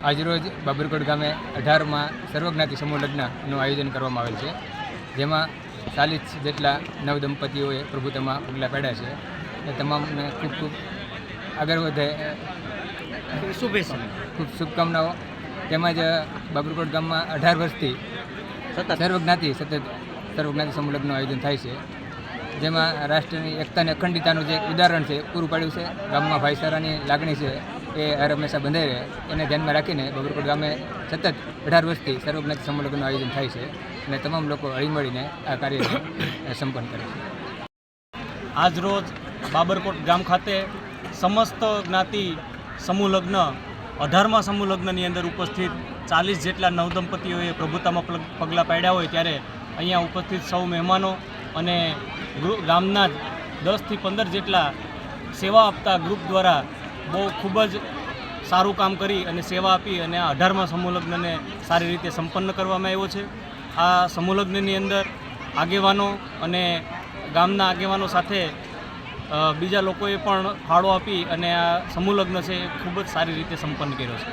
આજરોજ બાબરકોટ ગામે 18માં સર્વજ્ઞાતિ સમૂહ લગ્નનું આયોજન કરવામાં આવેલ છે, જેમાં 40 જેટલા નવદંપતીઓએ પ્રભુતામાં પગલાં પાડ્યા છે. એ તમામને ખૂબ ખૂબ આગળ વધે ખૂબ શુભકામનાઓ. તેમજ બાબરકોટ ગામમાં 18 વર્ષથી સર્વજ્ઞાતિ સર્વજ્ઞાતિ સમૂહ લગ્નનું આયોજન થાય છે, જેમાં રાષ્ટ્રની એકતા અને અખંડિતતાનું જે ઉદાહરણ છે પૂરું પાડ્યું છે. ગામમાં ભાઈચારાની લાગણી છે એ હર હંમેશા બંધાઈ રહે એને ધ્યાનમાં રાખીને બાબરકોટ ગામે સતત 18 વર્ષથી સર્વજ્ઞાતિ સમૂહ લગ્નનું આયોજન થાય છે અને તમામ લોકો હળીમળીને આ કાર્યને સંપન્ન કરે છે. આજ રોજ બાબરકોટ ગામ ખાતે સમસ્ત જ્ઞાતિ સમૂહ લગ્ન 18મા સમૂહ લગ્નની અંદર ઉપસ્થિત 40 જેટલા નવદંપતીઓએ પ્રભુતામાં પગલાં પાડ્યા હોય ત્યારે અહીંયા ઉપસ્થિત સૌ મહેમાનો અને ગામના જ 10થી 15 જેટલા સેવા આપતા ગ્રુપ દ્વારા બહુ ખૂબ જ સારું કામ કરી અને સેવા આપી અને આ 18મા સમૂહ લગ્નને સારી રીતે સંપન્ન કરવામાં આવ્યો છે. આ સમૂહ લગ્નની અંદર આગેવાનો અને ગામના આગેવાનો સાથે બીજા લોકોએ પણ ફાળો આપી અને આ સમૂહ લગ્ન છે એ ખૂબ જ સારી રીતે સંપન્ન કર્યો છે.